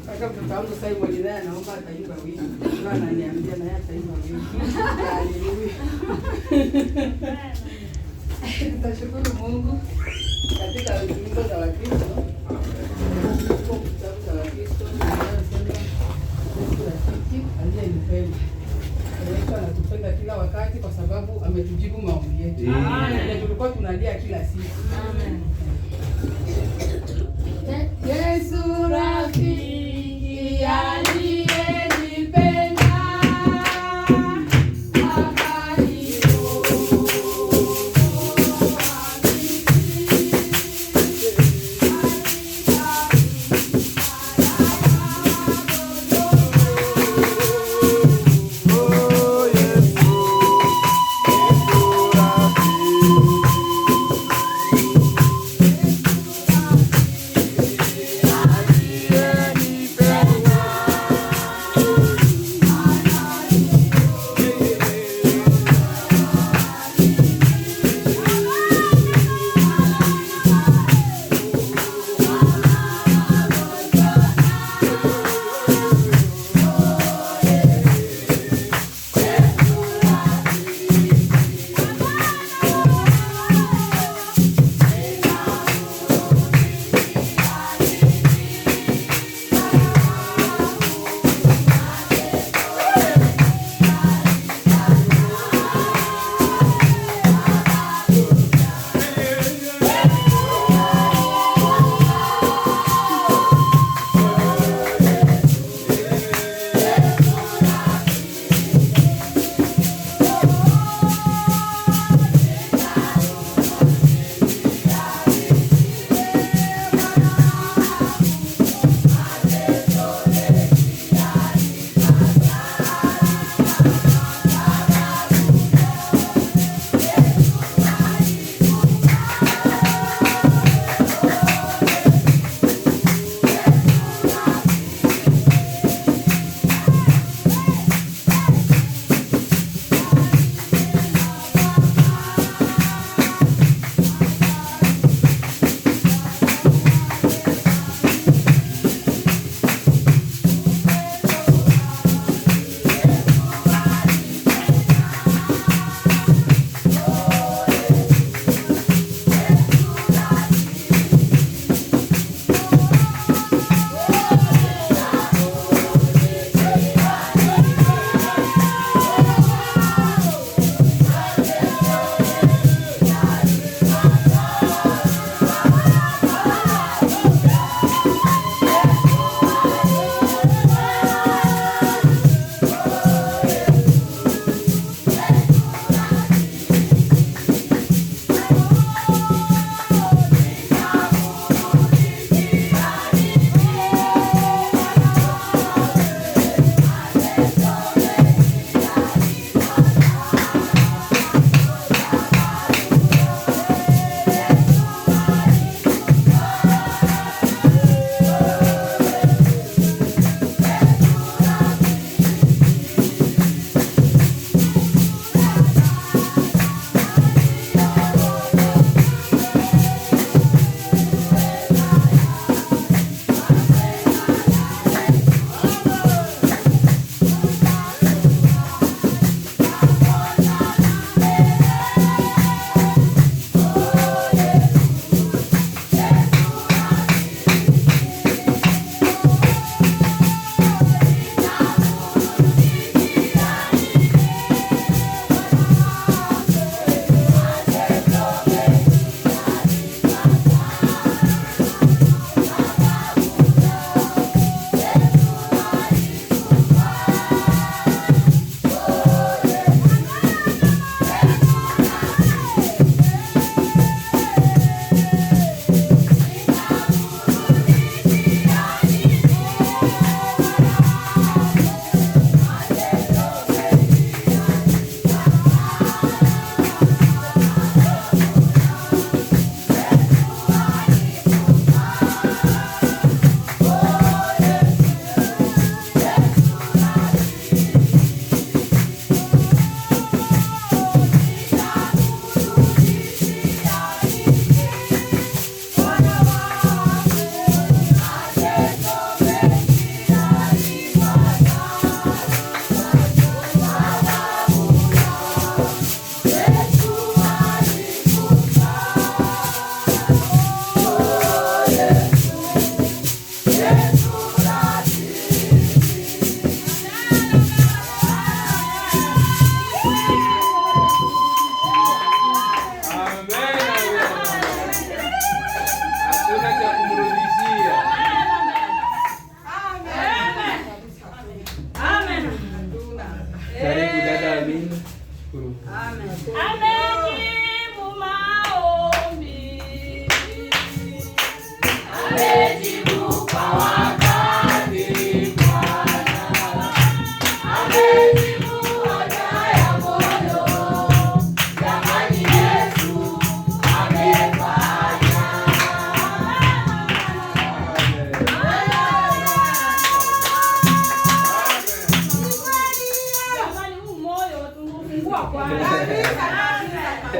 Kaka mtoto wangu sasa hivi naye anaomba ataimba wimbo. Ndio ananiambia naye ataimba wimbo. Haleluya. Tutashukuru Mungu katika wimbo za Wakristo. Kwa kitabu cha Wakristo tunasema Yesu rafiki aliyenipenda. Yesu anatupenda kila wakati kwa sababu ametujibu maombi yetu. Amen. Tulikuwa tunalia kila siku. Amen. Yesu rafiki aliyenipenda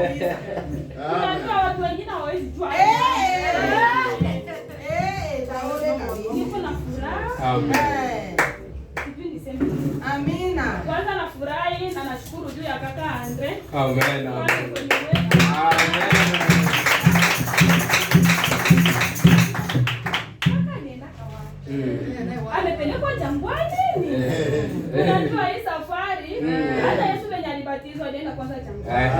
Unajua watu wengine hawawezi jua. Niko na furaha. Amen. Sijui niseme. Amina. Kwanza nafurahi na nashukuru juu ya kaka Andre. Amen. Amen. Amepelekwa jangwani. Unajua hii safari hata Yesu venye alibatizwa alienda kwanza jangwani.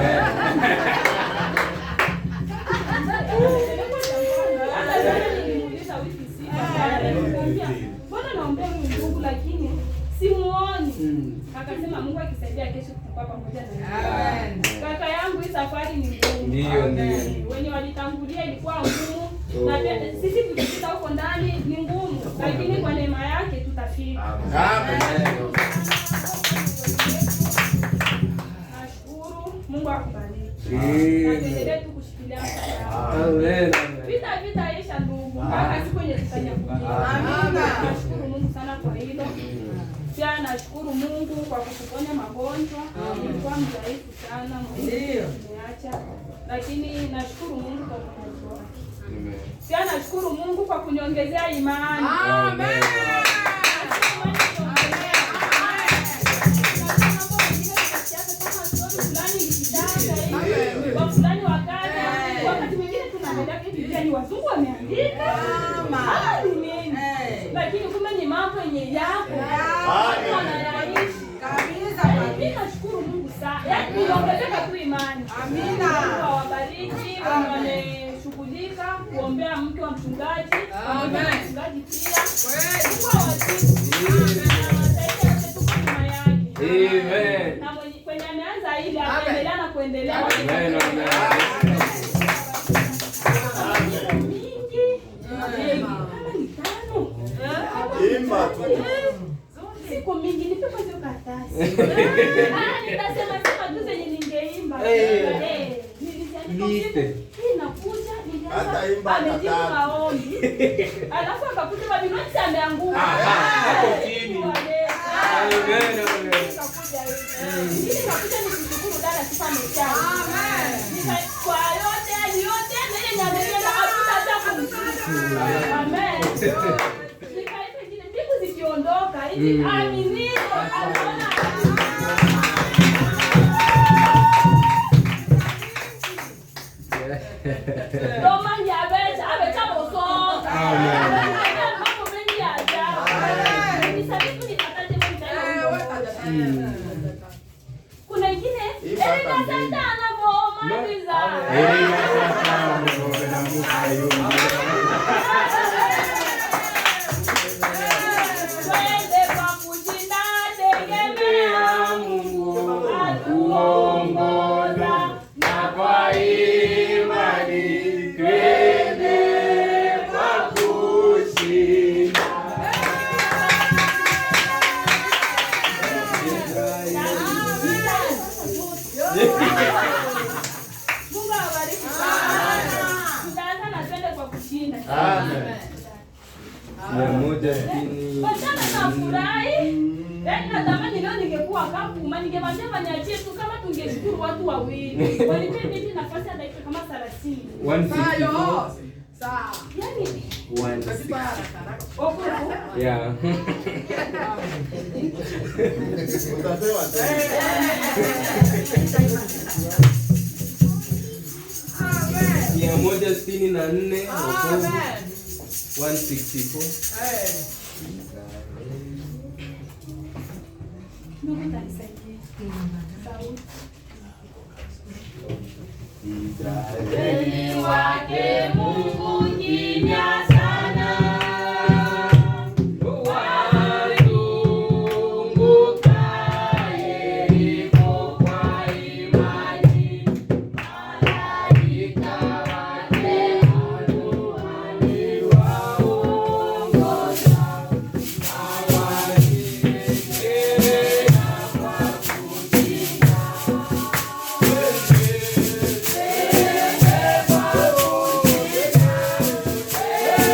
Nilimuuliza wiki sita. Mbona naombea Mungu lakini simuoni. Akasema Mungu akisaidia kesho tutakuwa pamoja na yeye. Kaka yangu hii safari ni ngumu. Ndio. Wenye walitangulia ilikuwa ngumu. Na sisi tukifika huko ndani ni ngumu, lakini kwa neema yake tutafika. Amen. Nashukuru, Mungu akubariki. Naendelee tu kushikilia msaada. Amen. Vita isha ndugu, mpaka siku yenye tutanyakulia. Amina. Nashukuru Mungu sana kwa hilo. Pia nashukuru Mungu kwa kutuponya magonjwa. Nilikuwa mdhaifu sana, ndio nimeacha. Lakini nashukuru Mungu kwa uponyaji wake. Amen. Pia nashukuru Mungu kwa kuniongezea imani. Amen. Wakati mwingine tunaangalia Biblia ni wazungu wameandika. Lakini kumbe ni mambo yenye yako. Wanayaishi. Kabisa. Mimi nashukuru Mungu sana. Yaani niongezeka tu imani. Amina. Mungu awabariki wameshughulika kuombea mke wa mchungaji. Pamoja na mchungaji pia. Mungu awabariki. Amen. Na kwenye ameanza ile ataendelea na kuendelea. Amen. Siku mingi nipe kwa hiyo karatasi. Nitasema sema tu zenye ningeimba. Nilisema inakuja nilianza amejibu maombi. Alafu akakuta mabinoti ameanguka. Hapo chini. Amen. Nikakuja nikishukuru dada sifa amechana. Amen. Kwa yote nyenye nyamela hakuta hata kumshukuru. Amen. Ondoka hivi aminio anaona Roma ya beta abeta boso mambo mengi ya ajabu ni sababu ni pataje mtaani kuna ingine Erika Santana boma biza Erika Santana boma mukayo Mungu awabariki sana. Tutaanza na twende kwa kushinda. Amen. Nafurahi. Natamani leo ningekuwa Kakuma, ningemwambia waniachie tu kama tungeshukuru watu wawili. Walipe mimi nafasi ya dakika kama 30. 154. Sawa. Yaani 1. Yeah. Utapewa tena. 164. Amen. 164. Ndugu tanisaidia. Israeli wake Mungu kimya sana. Hey!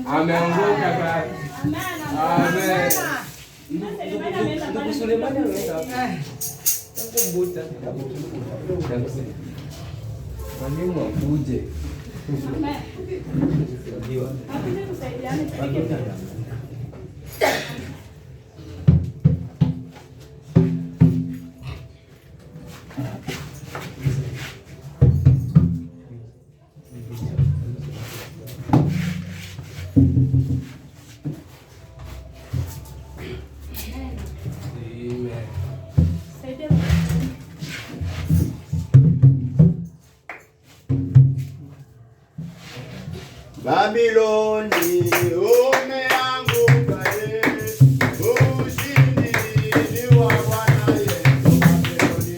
Ameanguka baba. Amen. Ndugu Sulemani ameenda. Kumbuta. Mwalimu akuje. Amen. Ndio. Akuje kusaidiana tupige. Babiloni umeanguka, ushindi ni wa Bwana Yesu. Babiloni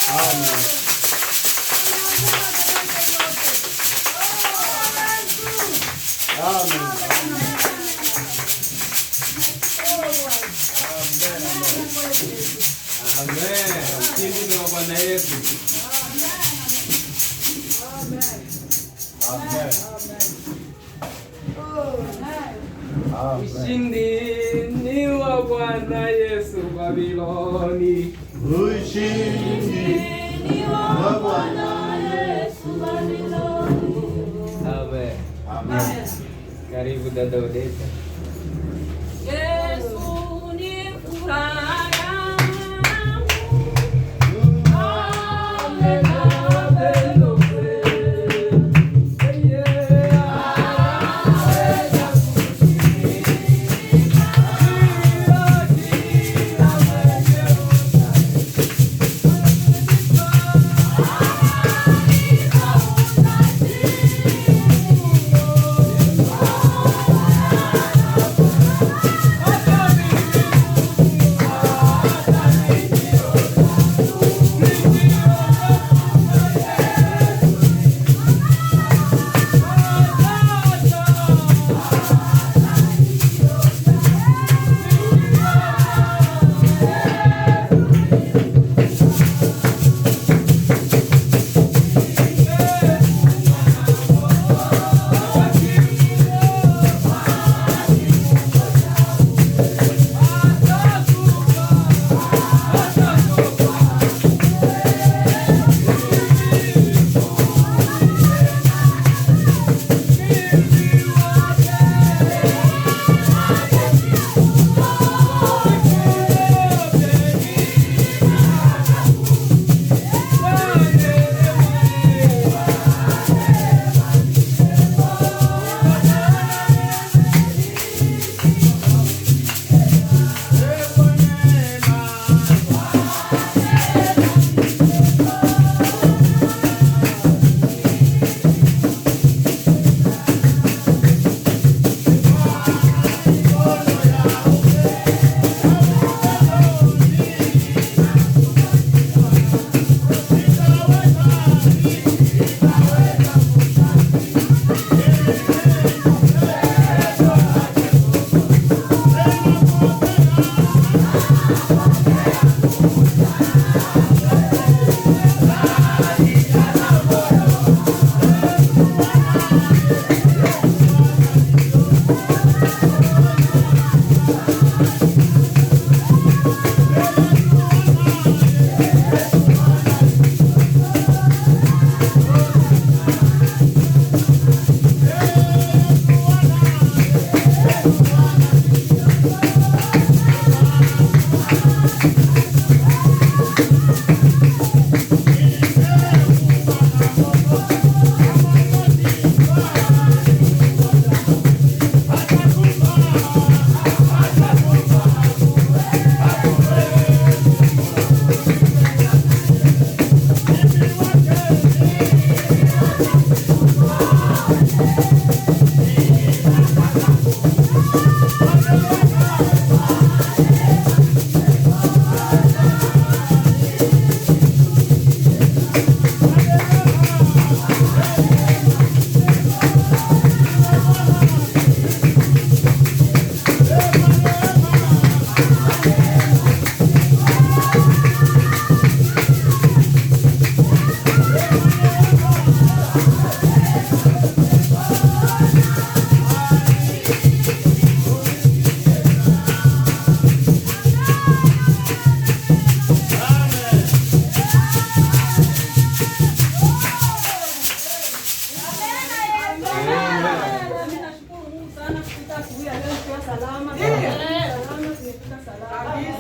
Amen. Amen. Ushindi ni wa Bwana Yesu. Amen. Ushindi ni wa Bwana Yesu Babiloni. Ushindi ni wa Bwana Yesu Babiloni. Amen. Amen. Karibu dada Odeta. Yesu ni furaha.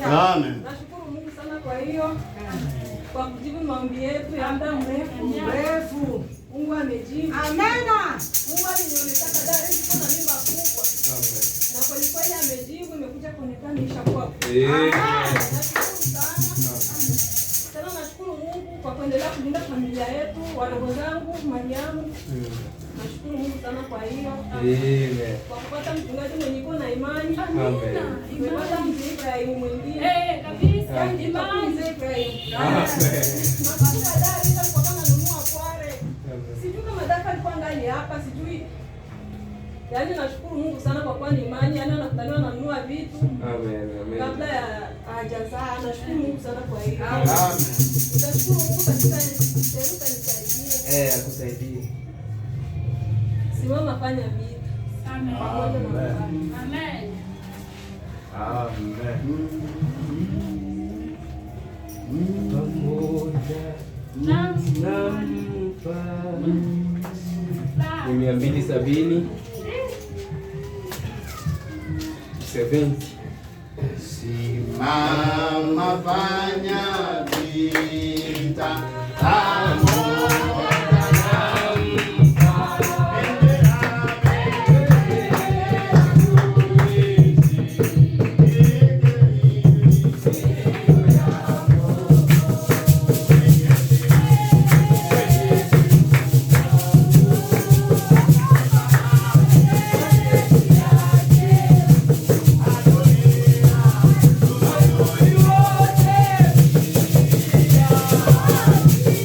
Amen. Nashukuru Mungu sana kwa hiyo kwa kujibu maombi yetu ya muda mrefu. Mungu amejibu. Amena. Mungu alinionyesha dada hizo na mimba kubwa. Amen. Na kwa kweli amejibu, imekuja kuonekana ishakuwa. Nashukuru sana. Sana nashukuru Mungu kwa kuendelea kulinda familia yetu, wadogo zangu, mali yangu. Nashukuru Mungu sana kwa hiyo. Amen. Kwa kupata mchungaji mwenye iko na imani. Amen. Nimepata mzee Ibrahim mwingine. Kabisa. Sijui kama daka alikuwa ndani hapa, sijui. Yaani nashukuru Mungu sana kwa kuwa ni imani, yaani anakutaniwa ananunua vitu. Amen. Amen. Kabla ya hajazaa, nashukuru Mungu sana kwa hilo. Amen. Nashukuru Mungu katika Teruta nisaidie. Akusaidie. Simama fanya vitu. Amen. Pamoja na Baba. Amen. Amen. Pamoja nampa ni 270 Simama fanya vita.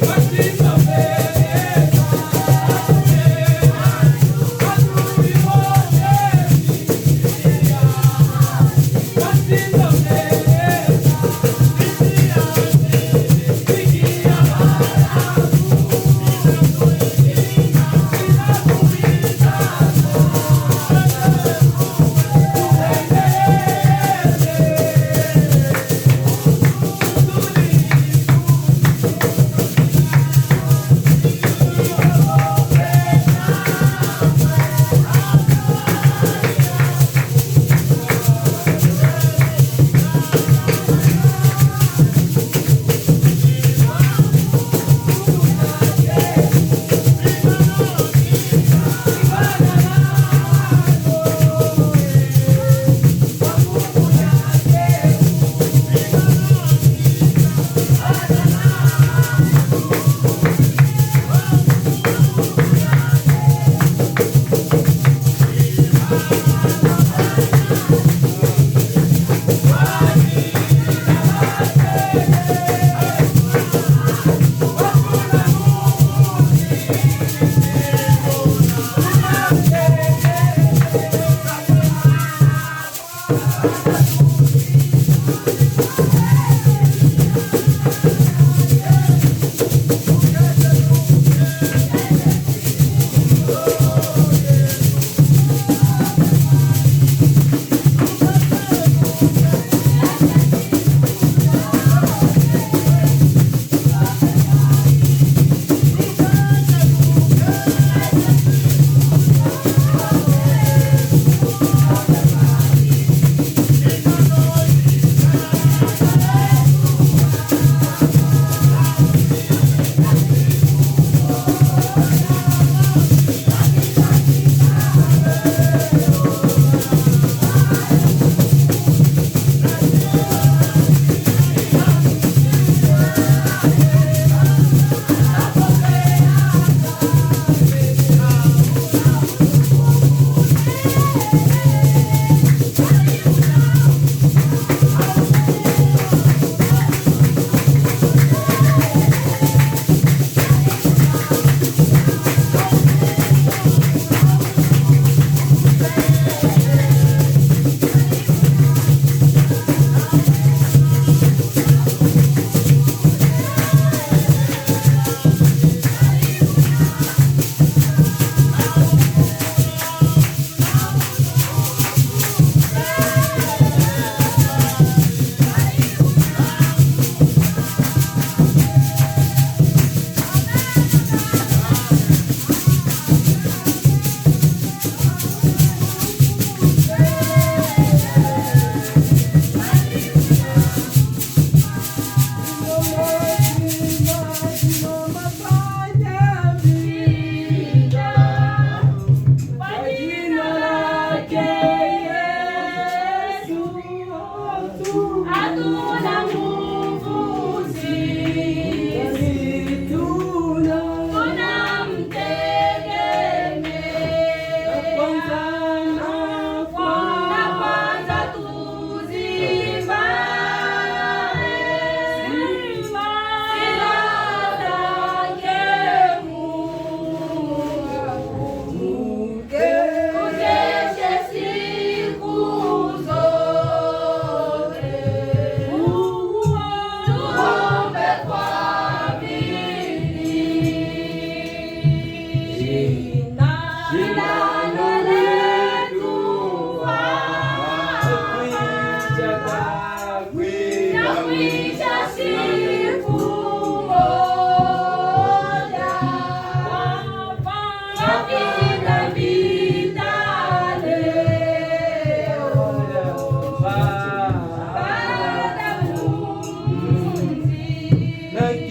What?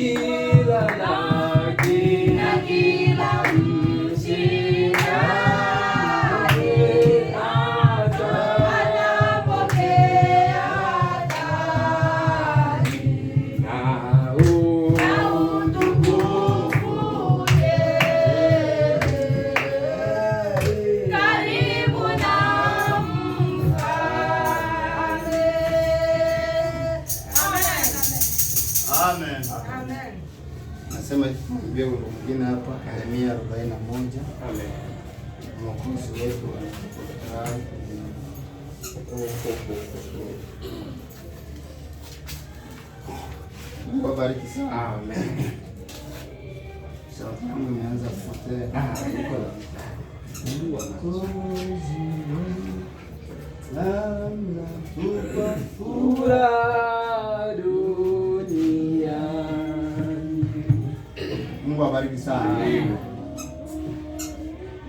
kila Amen. Nasema vile mwingine hapa Yeremia 41. Amen. Mwokozi wetu Mungu abariki sana. Amen. Sauti yangu imeanza kupotea. Furaha duniani. Mungu abariki sana.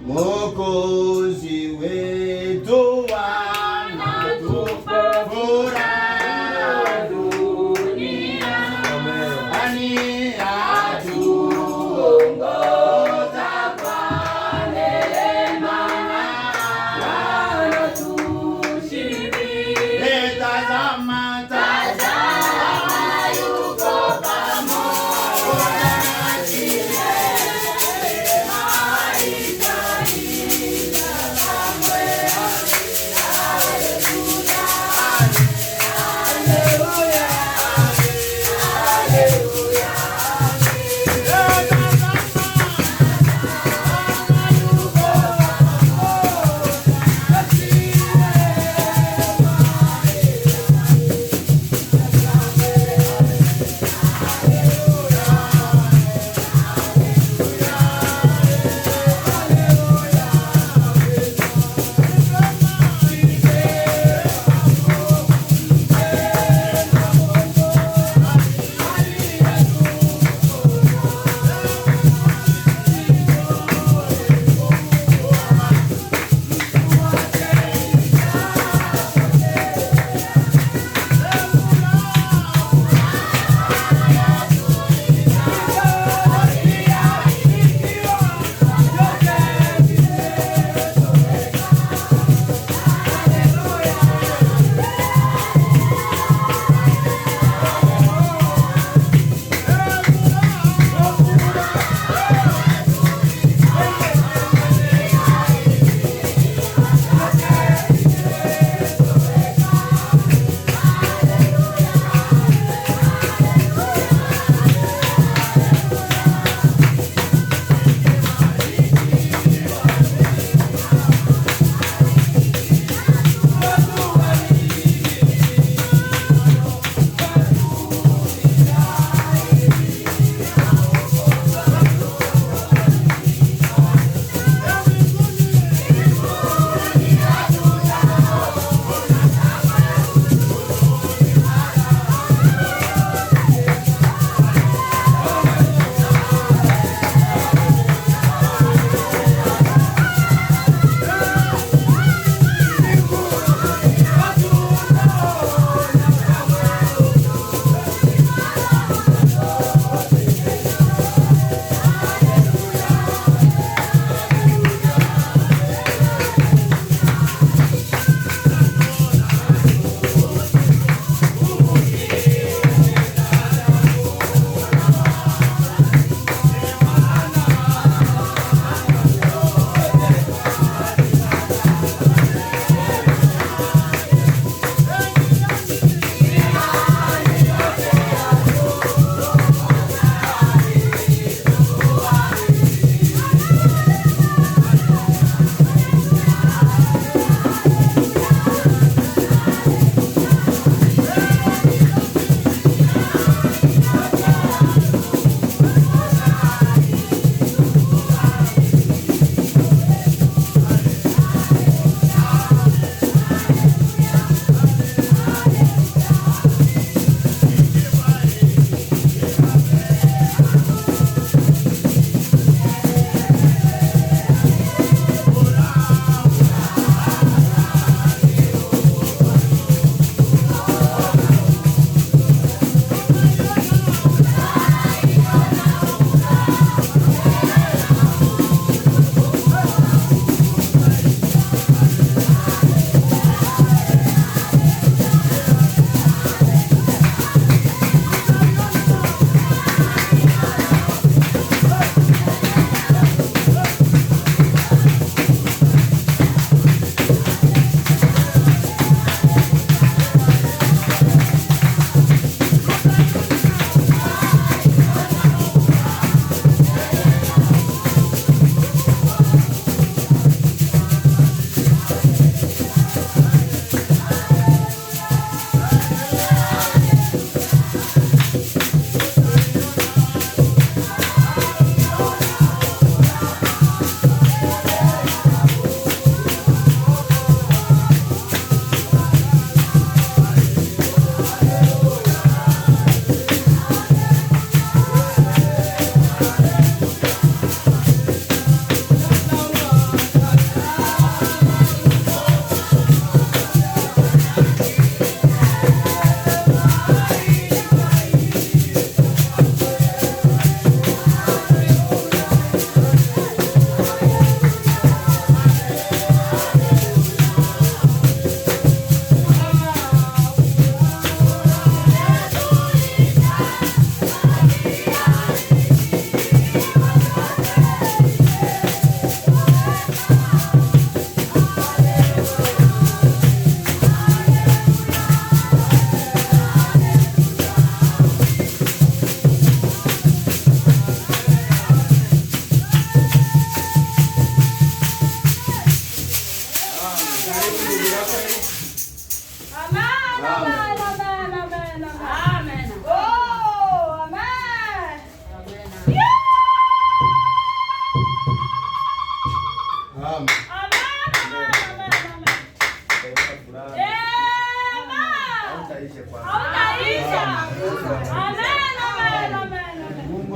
Mwokozi wetu anatupa furaha duniani. Atuongoza kwa neema na anatushibisha. Tazama yuko pamoja nasi.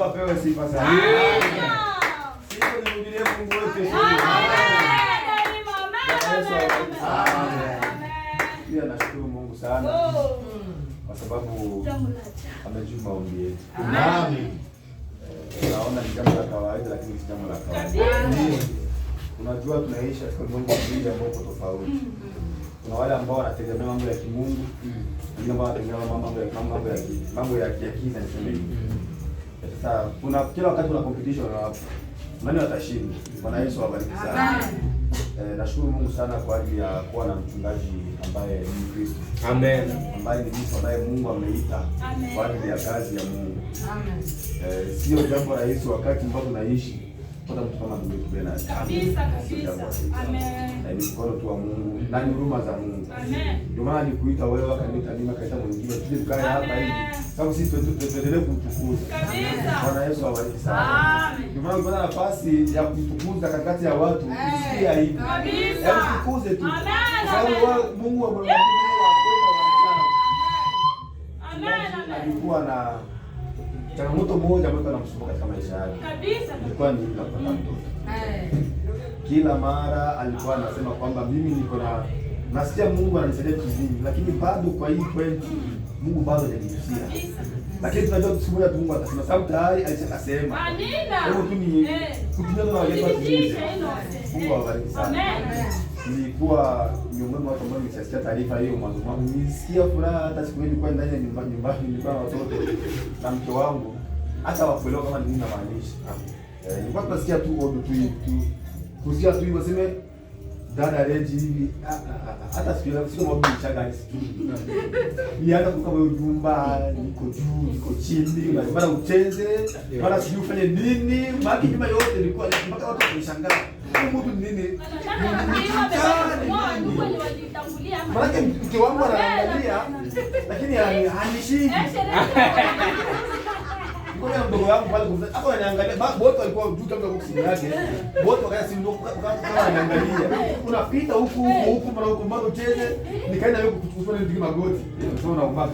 apewe sifa sana. Sifa nimrudie Mungu wetu. Pia nashukuru Mungu sana kwa sababu amejibu maombi yetu. Amen. Naona ni jambo la kawaida lakini si jambo la kawaida. Unajua tunaishi katika ulimwengu mwingine ambao uko tofauti. Kuna wale ambao wanategemea mambo ya kimungu, wengine ambao wanategemea mambo ya kiakili niseme hivi. Sasa kuna kila wakati kuna competition hapo. Nani watashinda? Bwana Yesu awabariki sana. Nashukuru Mungu sana kwa ajili ya kuwa na mchungaji ambaye ni Mkristo. Amen. Ambaye ni mtu ambaye Mungu ameita kwa ajili ya kazi ya Mungu. Amen. Sio jambo rahisi wakati ambapo tunaishi kwa mtu kama ndugu yetu Bernard. Kabisa. Amen. Ni mkono tu wa Mungu na ni huruma za Mungu. Amen. Ndio maana nikuita wewe akaniita mimi akaita mwingine tuje tukae hapa hivi. Sababu sisi tuendelee kumtukuza. Kabisa. Bwana Yesu awabariki sana. Amen. Ndio maana kuna nafasi ya kutukuza katikati ya watu usikie hivi. Kabisa. Hebu tukuze tu. Amen. Sababu Mungu wa Mungu Amen. Alikuwa na changamoto moja ambayo anamsumbua katika maisha yake. Kabisa. Ilikuwa ni kupata mtoto. Kila mara alikuwa anasema kwamba mimi niko na nasikia Mungu ananisaidia kizini, lakini bado kwa hii kweli Mungu bado hajanigusia. Lakini tunajua siku moja Mungu atasema, sababu tayari alishakasema. Amina. Hebu tu ni kutumia na wale Mungu awabariki sana. Amen. Nilikuwa miongoni mwa watu ambao nilisikia taarifa hiyo mwanzo mwangu. Nilisikia furaha hata siku ile nilikuwa ndani ya nyumbani nilikuwa na watoto na mke wangu. Hata wakuelewa kama nini namaanisha. Nilikuwa tunasikia tu audio tu. Kusikia tu hivyo sema dada Reji hivi hata siku mambo nichaga sikii. Nianza kukama hiyo jumba niko juu niko chini unasema ucheze wala sijui ufanye nini baki nyuma yote ilikuwa mpaka watu wanashangaa. Mtu nini? Maana mke wangu anaangalia lakini hanishiki. Kuna mdogo wangu pale kumza hapo ananiangalia wote walikuwa juu kama kwa simu yake wote wakaya simu kama ananiangalia unapita huku mara huko mbona ucheze nikaenda huko kuchukua nipige magoti sio naomba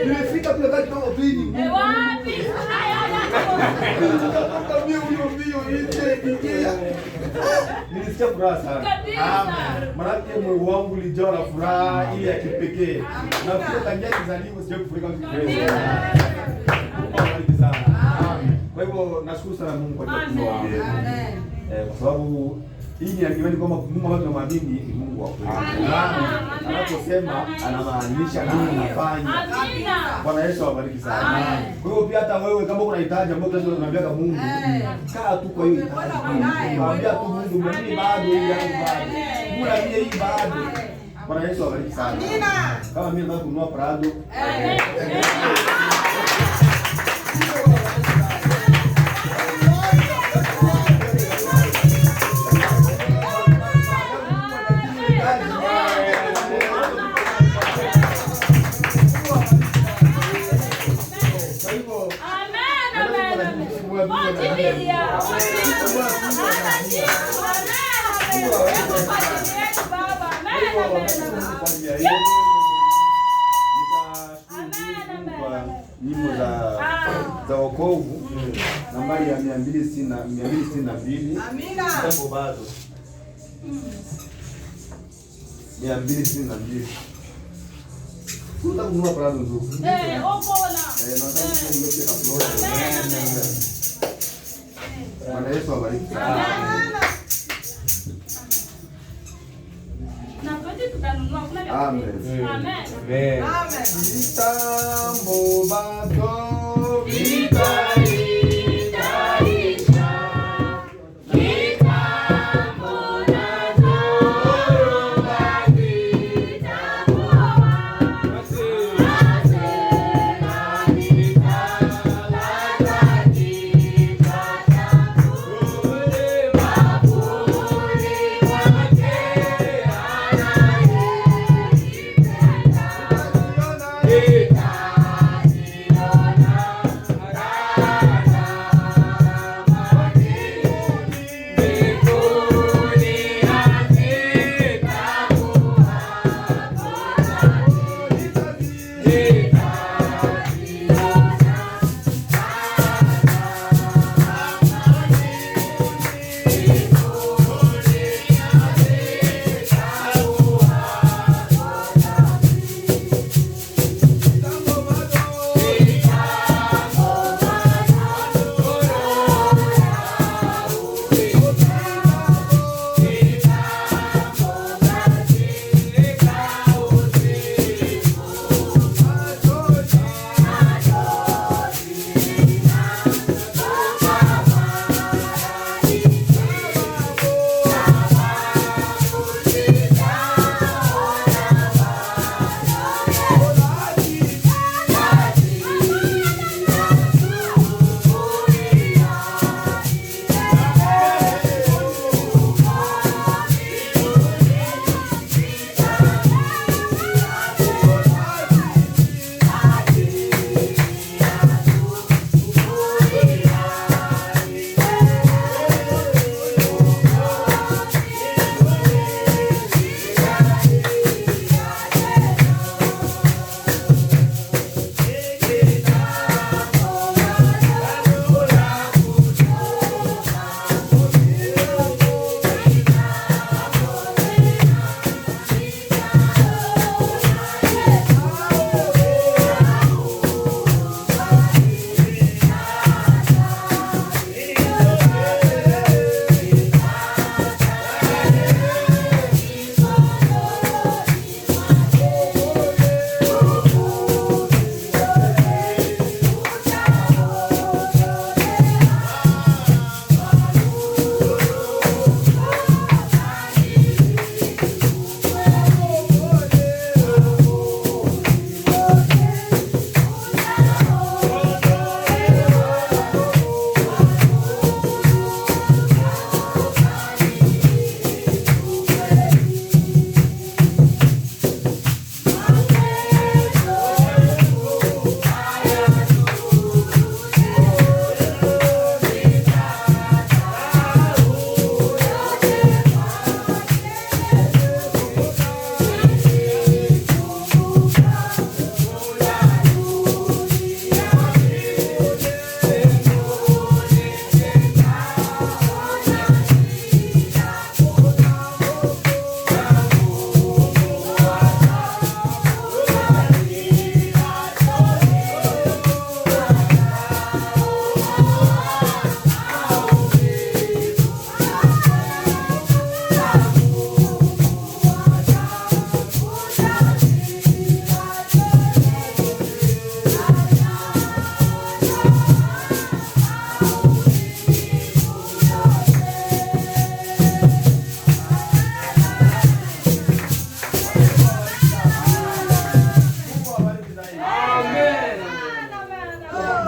nimefika kule kati kama twini wapi ndio huyo nje nilisikia furaha sana. Maana moyo wangu ulijaa na furaha ile ya kipekee. Na kwa tangia kuzaliwa sio kufurika kwa hivyo nashukuru sana Mungu kwa ajili ya kwa sababu hii ni imani kwamba Mungu ambaye tunamwamini ni Mungu wa kweli. Anaposema anamaanisha na anafanya. Bwana Yesu awabariki sana. Kwa hiyo pia hata wewe kama unahitaji ambapo tunaweza kumwambia Mungu, kaa tu kwa hiyo. Mwambia tu Mungu mimi bado hii yangu bado. Mungu ndiye hii bado. Bwana Yesu awabariki sana. Amina. Kama mimi nataka kununua Prado. Nyimbo za wokovu nambari ya 262. Amina. Hapo bado 262. Tunataka kununua Prado nzuri. Okola. Bwana Yesu awabariki. Amen. Amen. Amen. Vitambo bado vitali.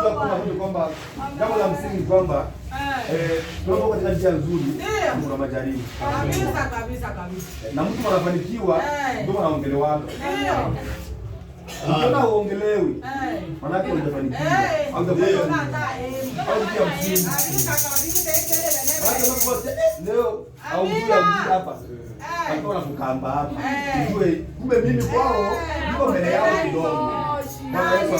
tunaweza kuona kwamba jambo la msingi kwamba tunapo katika njia nzuri kuna majaribu. Kabisa. Na mtu anafanikiwa ndio anaongelewa. Ukiona uongelewi maana yake hujafanikiwa. Leo au hapa hapo na kukamba hapa. Ujue kumbe mimi kwao niko mbele yao kidogo. Amen.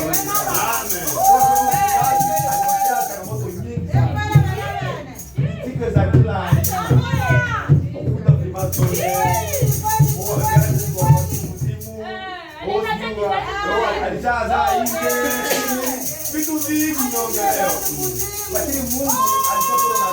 Siku za kila vitu vingi naongelea, lakini Mungu alikuwa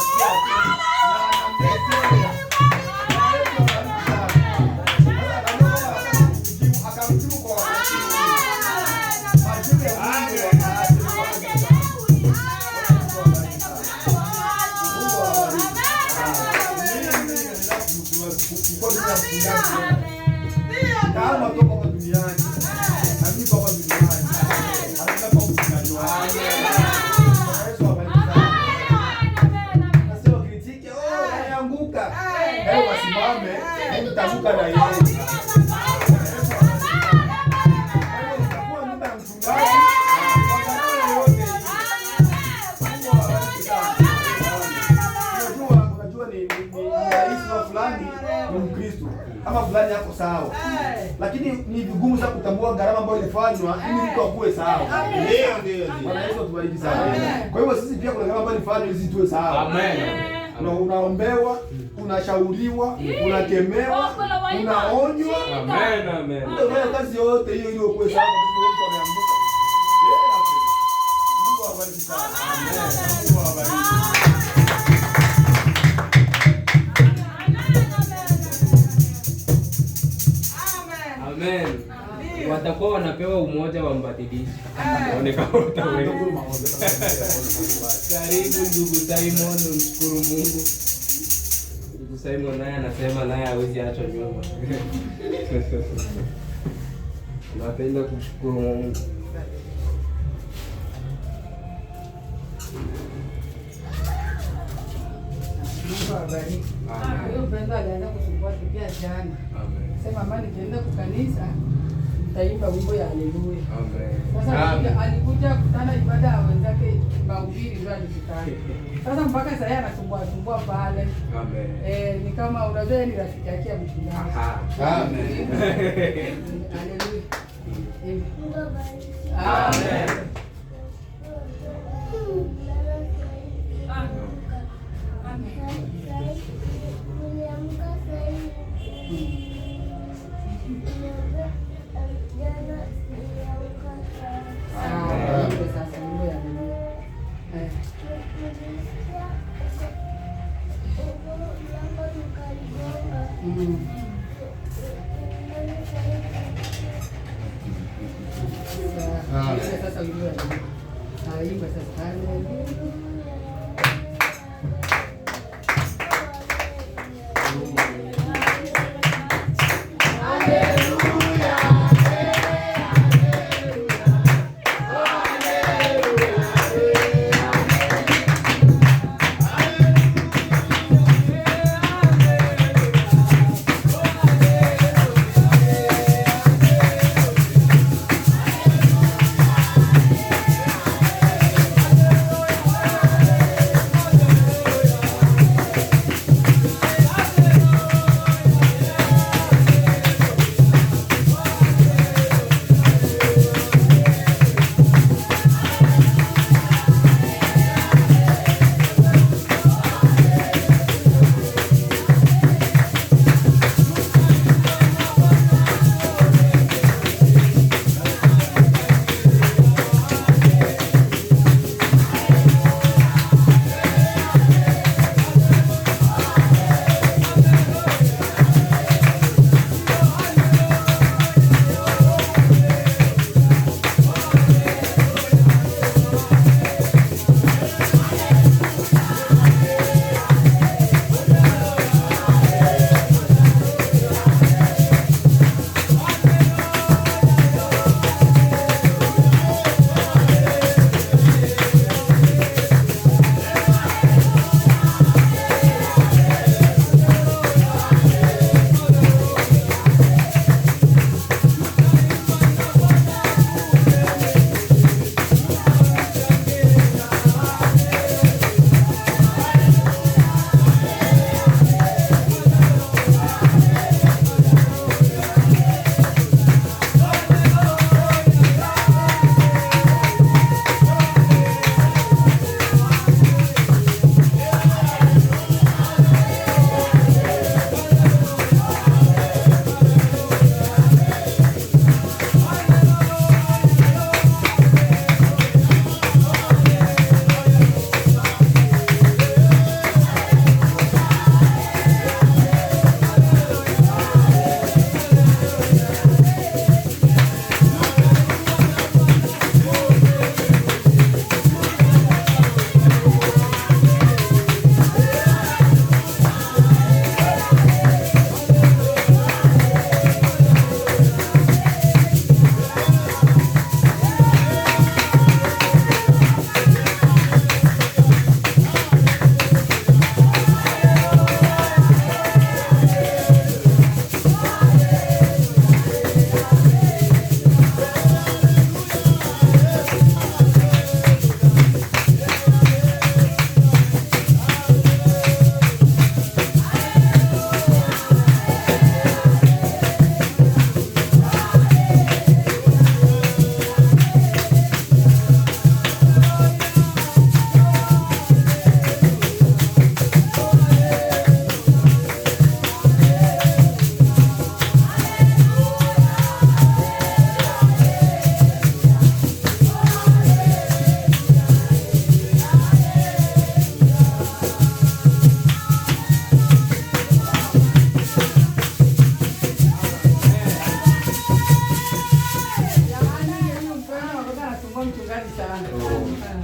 anasikia kama toka kwa duniani na mimi kwa duniani anataka kumjua. Yesu abariki. Sio kritiki, anaanguka. Hebu wasimame, mtavuka na yeye. Utakuwa mtu mchungaji. Unajua ni rais fulani ni Mkristo. Kama fulani yako sawa. Lakini ni vigumu sana kutambua gharama ambayo ilifanywa ili mtu akue sawa. Ndio. Bwana Yesu atubariki sana. Kwa hivyo sisi pia kuna gharama ambayo ilifanywa ili tuwe sawa. Amen. Unaombewa, unashauriwa, unakemewa, unaonywa. Amen. Ndio kazi yote hiyo ili ukue sawa mtu ameanguka. Mungu awabariki sana. Amen. Mungu awabariki. Amen. Watakuwa wanapewa umoja wa mbadilishi. Onekana utaweza. Karibu ndugu Simon, mshukuru Mungu. Ndugu Simon naye anasema naye hawezi achwa nyuma. Napenda kumshukuru Mungu. Huyo mpendwa alianza kusumbua pia jana. Sema mama nikienda kwa kanisa nitaimba wimbo ya haleluya. Sasa alikuja kutana ibada ya wenzake mahubiri ndio alikutana. Sasa mpaka sasa anasumbua pale. Ni kama unajua ni rafiki yake ya mchungaji. Amen. Haleluya. Amen.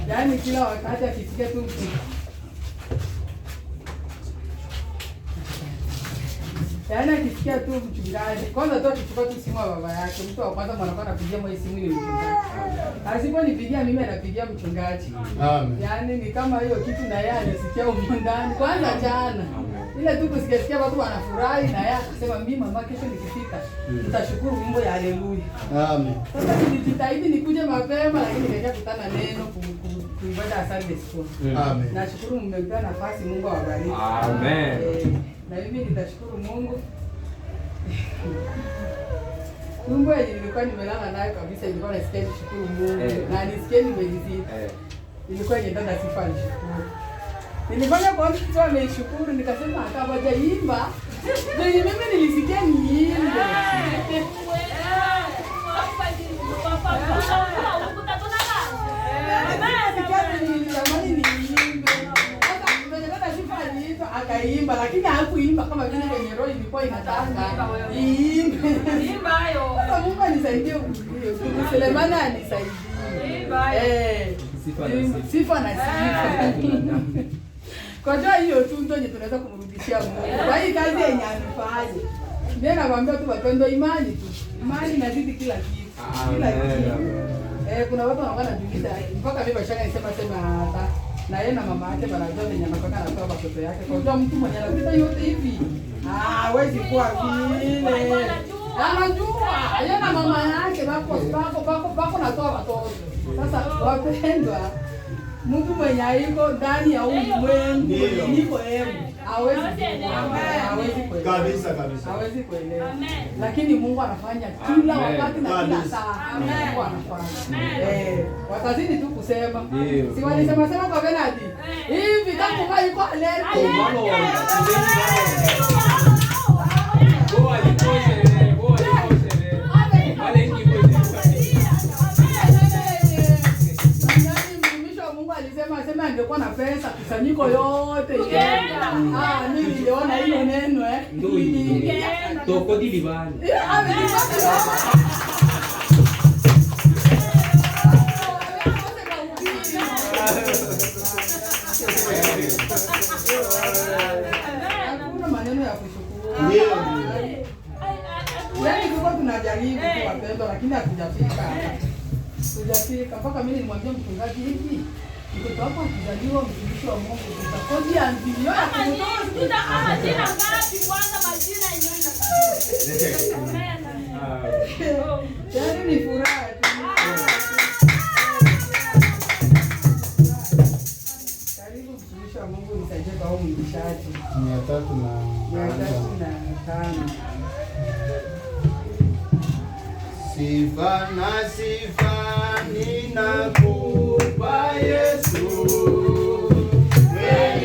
Yaani kila wakati akisikia tu yaani akisikia tu mchungaji, kwanza tu akichukua tu simu ya baba yake, mtu wa kwanza mwanakuwa anapigia mwa simu ile mchungaji. Asiponipigia mimi anapigia mchungaji. Amen. Yaani ni kama hiyo kitu na yeye alisikia huko ndani. Kwanza jana ile tu kusikia watu wanafurahi na yeye akasema mimi mama kesho nikifika nitashukuru wimbo ya haleluya. Amen. Sasa nilijitahidi nikuje mapema lakini nikaja kutana neno kuibada Sunday school. Amen. Nashukuru mmepea nafasi, Mungu awabariki. Amen. Na mimi nitashukuru Mungu. Mungu nilikuwa nimelala nayo kabisa, ilikuwa nasikia nishukuru Mungu. Na nisikie nimeridhika. Ilikuwa ni dada sifa nishukuru. Nilifanya kwa mtu ameshukuru, nikasema akabaja imba. Ndio mimi nilisikia niimbe. Akaimba lakini hakuimba kama vile kwenye roho ilikuwa inataka iimbe. Imba hayo. Sasa Mungu anisaidie hiyo. Sulemana anisaidie. Sifa na sifa. Kwa hiyo tu ndio tunaweza kumrudishia Mungu. Kwa hii kazi yenye anifanye. Mimi nakwambia tu wapendo imani tu. Imani inazidi kila kitu. Kila kitu. Kuna watu wanakuwa wanajiuliza mpaka mimi bashaka nisema hata na yeye na mama yake wanajua venye anatoka anatoa watoto yake. Kwa hiyo mtu mwenye anapita yote hivi hawezi kuwa vile. Anajua yeye na mama yake bako natoa watoto. Sasa wapendwa, mtu mwenye yuko ndani ya ulimwengu niko hemu hawezi kuelewa. Kabisa. Hawezi kuelewa. Lakini Mungu anafanya kila wakati na kila saa. Mungu anafanya. Watazidi tu kusema. Si walisema kwa Bernard. Hivi kama yuko alert. Sema angekuwa na pesa kusanyiko yote mimi niliona hiyo neno toko dilibani hakuna maneno ya kushukuru. Yaani tuko tunajaribu tu wapendwa, lakini hatujafika. Mpaka mimi nimwambia mchungaji hivi mtoto wako akizaliwa mtumishi wa Mungu utakodi anzilio ya kutoa kama jina ngapi kwanza majina yenyewe ina. Yaani ni furaha tu. Karibu mtumishi wa Mungu nisaidie kwa huyu mlishaji. 305. Sifa na sifa ninakupa Yesu. Yeah.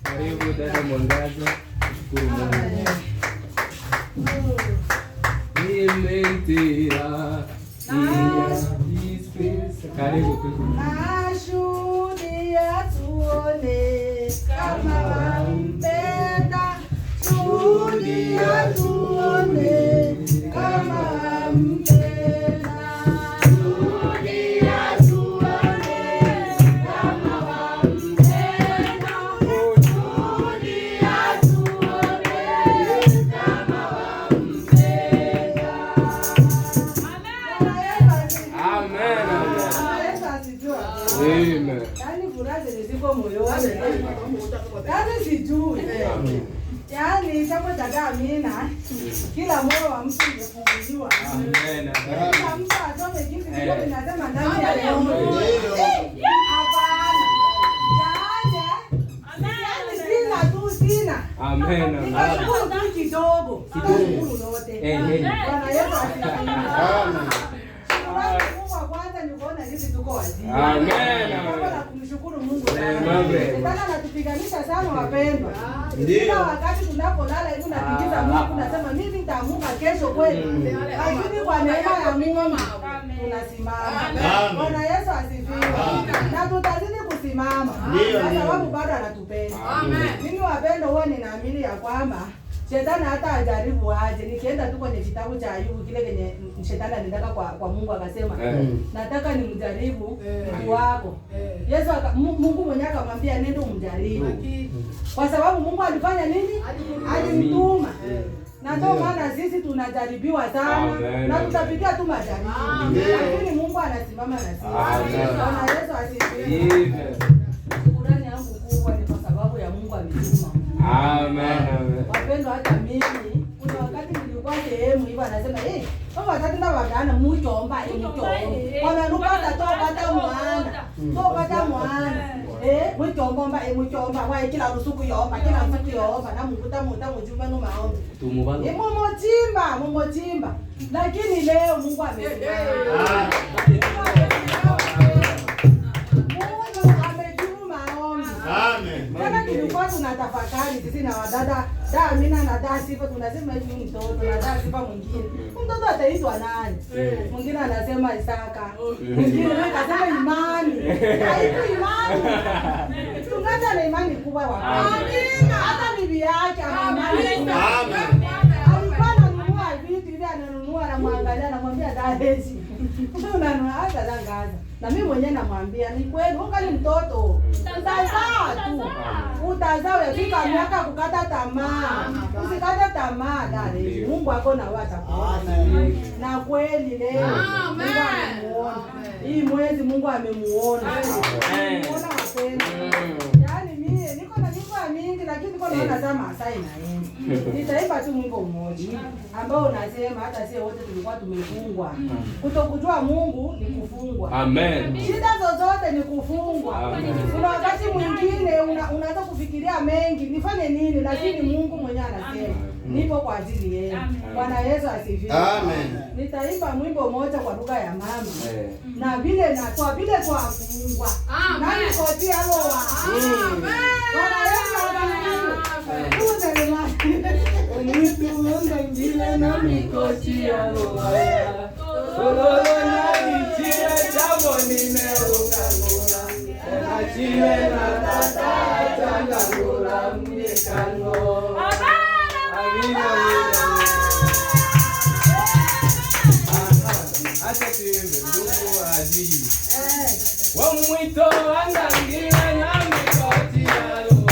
Karibu dada Mwangaza. Shukuru Mungu. Nimetira. Karibu tu. Nashuhudia tuone kama wampenda. Shuhudia tuone kama wampenda. Yaani chama cha Amina, kila moyo wa mtu ungefunguliwa. Amen. Kila mtu asome kitu kile kinasema ndani ya leo. Hapana. Yaani sina tu sina. Amen. Nashukuru tu kidogo. Nashukuru lote. Bwana Yesu asifiwe. Amen. Mungu kwanza ni kuona sisi tuko wazima. Amen. Na kumshukuru Mungu sana. Amen. Sana natupiganisha sana wapendwa. Ndio. Wakati tunapolala hivi tunapigiza Mungu tunasema mimi nitaamka kesho kweli. Lakini kwa neema ya Mungu tunasimama. Bwana Yesu asifiwe. Na tutazidi kusimama. Kwa sababu bado anatupenda. Amen. Mimi wapendwa huwa ninaamini ya kwamba Shetani hata ajaribu aje. Nikienda tu kwenye kitabu cha Ayubu kile kenye Shetani alitaka kwa Mungu akasema, nataka nimjaribu mtu wako. Yesu Mungu mwenyewe akamwambia nenda umjaribu. Kwa sababu Mungu alifanya nini? Alimtuma. Na ndio maana sisi tunajaribiwa sana na tutapitia tu majaribu. Lakini Mungu anasimama na sisi. Bwana Yesu asifiwe. Shukrani yangu kubwa ni kwa sababu ya Mungu ametuma. Amen. Wapendwa, hata mimi kuna wakati nilikuwa sehemu hivi anasema kama watatu na wagana mutomba wamenupata topata mwana mutomba wai kila rusuku yomba na mukuta mujumba no maombi mumochimba lakini leo Mungu ametuma. Kama tulikuwa tunatafakari sisi na wadada Amina na dada Sifa tunasema hivi mtoto na dada Sifa mwingine. Mtoto ataitwa nani? Mwingine anasema Isaka. Mwingine anasema Imani. Haitwi Imani. Tungaza na imani kubwa wa Amina. Hata bibi yake ana imani. Amen. Alikuwa ananunua vitu ile ananunua na mwangalia anamwambia dadesi. Unanunua hata dangaza. Na mimi mwenyewe namwambia ni kweli ungali mtoto. Utazaa ukifika miaka kukata tamaa. Usikate tamaa dada. Mungu ako na wewe atakuona. Na kweli leo Mungu amemuona. Hii mwezi Mungu amemuona. Amemuona wapendwa. Yaani mimi niko na nyimbo mingi lakini niko naona kama saa inaenda. Nitaimba tu wimbo mmoja ambao unasema hata sisi wote tulikuwa tumefungwa. Kutokujua Mungu ni kufungwa. Amen. Shida zozote ni kufungwa. Kuna wakati mwingine unaanza kufikiria mengi, nifanye nini, lakini Mungu mwenyewe anasema nipo kwa ajili yenu. Bwana Yesu asifiwe. Amen. Nitaimba mwimbo mmoja kwa lugha ya mama. Na vile twafungwa. Nani kotia roho. Amen. Bwana Yesu asifiwe. Unitunza ngile na mikotia roho. Ololo na ichie chamo nimeungangula. Nachile na tata changangula mnikano. Amina. Acha tuimbe ndugu adili. Wa mwito angangila na mikotia roho.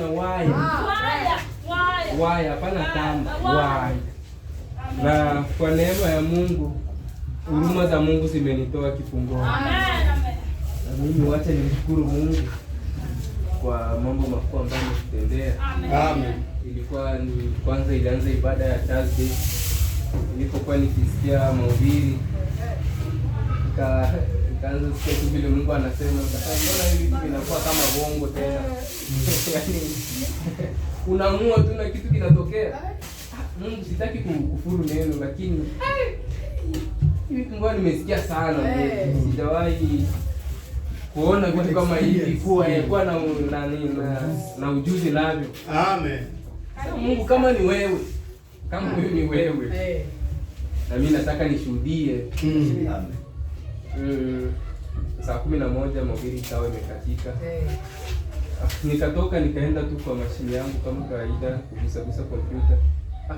na waya. Waya, hapana kamba, waya. Na kwa neema ya Mungu, huruma za Mungu zimenitoa kifungoni. Na mimi wacha nimshukuru Mungu kwa mambo makubwa ambayo ametutendea. Amen. Ilikuwa ni kwanza ilianza ibada ya Thursday. Nilipokuwa nikisikia mahubiri, nikaanza kusikia tu vile Mungu anasema, mbona hivi vitu vinakuwa kama bongo tena? Yaani unaamua tu na kitu kinatokea. Mungu, sitaki kukufuru neno, lakini hivi ngoja nimesikia sana. Sijawahi kuona vitu kama hivi kuwa na ujuzi navyo. Amen. Mungu, kama ni wewe, kama huyu ni wewe, na mimi nataka nishuhudie. Saa 11 mahubiri ikawa imekatika. Nikatoka nikaenda tu kwa mashine yangu kama kawaida kugusa kompyuta.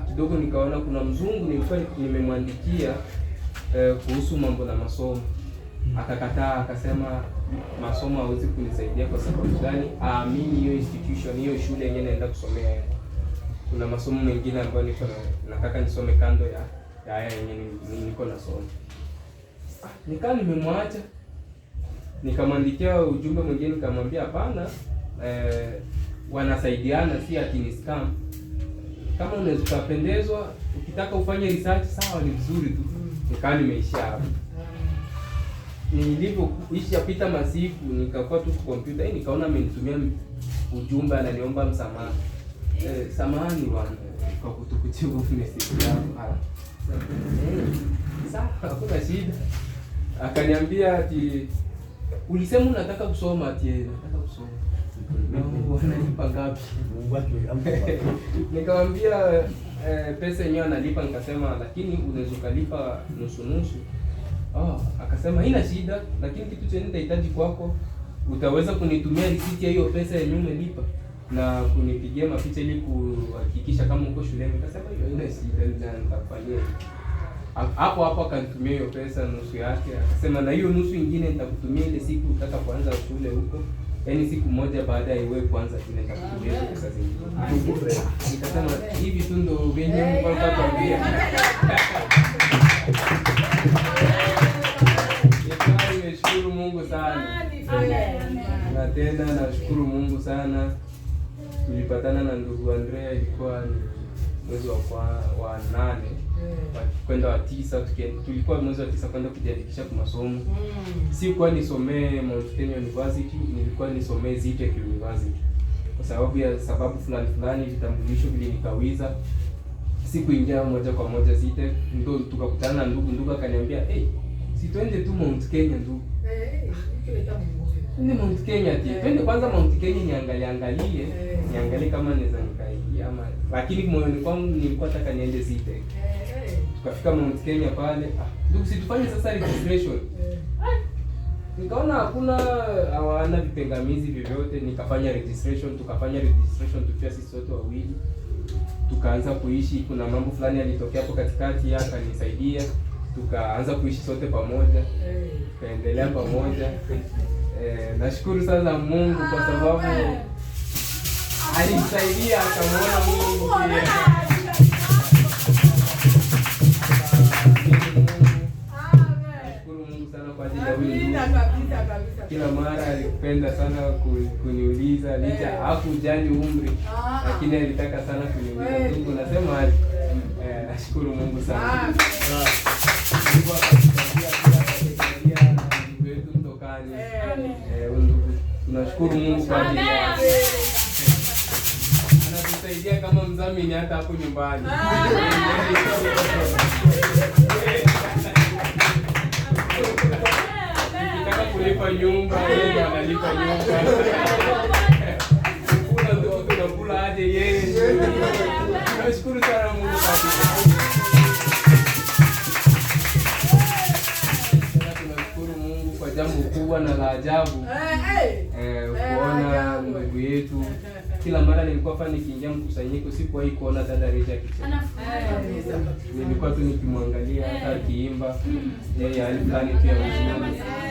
Kidogo nikaona kuna mzungu nilikuwa nimemwandikia kuhusu mambo na masomo. Akakataa, akasema masomo hawezi kunisaidia kwa sababu gani? Mimi hiyo institution, hiyo shule yenyewe naenda kusomea, kuna masomo mengine ambayo nataka nisome kando ya haya yenyewe niko nasoma. Nikaa nimemwacha, nikamwandikia ujumbe mwingine, nikamwambia hapana, wanasaidiana, si ati ni scam. Kama unaweza kupendezwa, ukitaka ufanye research sawa, ni vizuri tu. Nikaa nimeisha hapo. Nilipoisha pita masiku, nikakuwa tu kwa kompyuta, nikaona amenitumia ujumbe, ananiomba msamaha. Samahani bwana kwa kutukuchivu message yangu. Sawa, hakuna shida. Akaniambia ati ulisema unataka kusoma, ati nataka kusoma. Wanalipa ngapi? Nikamwambia pesa yenyewe analipa, nikasema lakini unaweza ukalipa nusu nusu. Akasema haina shida, lakini kitu chenye nitahitaji kwako, utaweza kunitumia risiti ya hiyo pesa yenye umelipa na kunipigia mapicha ili kuhakikisha kama uko shuleni. Nikasema hiyo haina shida, nitakufanyia. Hapo akanitumia hiyo pesa nusu yake, akasema na hiyo nusu nyingine nitakutumia ile siku utakapoanza shule huko. Yaani siku moja baada ya wewe kuanza shule nitakutumia pesa zingine. Nikasema hivi tu ndo venye Mungu atakwambia. Nimeshukuru Mungu sana. Na tena nashukuru Mungu sana. Tulipatana na ndugu Andrea, ilikuwa ni mwezi wa 8 kwenda wa 9, tulikuwa mwezi wa 9 kwenda kujiandikisha kwa masomo. Sikuwa nisomee Mount Kenya University, nilikuwa nisomee Zitech University. Kwa sababu fulani vitambulisho vilinikawiza. Sikuingia moja kwa moja Zitech, ndio tukakutana na ndugu akaniambia, si twende tu Mount Kenya ndugu. Ni Mount Kenya ati. Twende kwanza Mount Kenya niangalie kama naweza nikaingia ama, lakini moyoni kwangu nilikuwa nataka niende Zitech. Tukafika Mount Kenya pale, ndugu si tufanye sasa registration. Nikaona hawana vipengamizi vyovyote, nikafanya registration, tukafanya registration tukiwa sisi wote wawili. Tukaanza kuishi, kuna mambo fulani yalitokea hapo katikati akanisaidia. Tukaanza kuishi sote pamoja. Tukaendelea pamoja. Nashukuru sana Mungu kwa sababu alisaidia, akamwona Mungu pia. Nashukuru Mungu sana kwa ajili ya huyu. Kila mara alipenda sana kuniuliza, licha hakujali umri, lakini alitaka sana kuniuliza. Mungu nasema nashukuru Mungu sana. Mungu akatusaidia pia ndugu yetu Mtokani. Tunashukuru Mungu kwa ajili yake. Anatusaidia kama mdhamini hata hapo nyumbani. Nikitaka kulipa nyumba, yeye analipa nyumba. Kuna ndugu tunakula aje yeye. Tunashukuru sana Mungu kwa ajili yake. Tunashukuru Mungu kwa jambo kubwa na la ajabu. Kuona ndugu yetu. Kila mara nilikuwa nikiingia mkusanyiko, sikuwahi kuona dada Rita akicheza. Nilikuwa tu nikimwangalia hata akiimba. Yeye alifanya pia mzuri.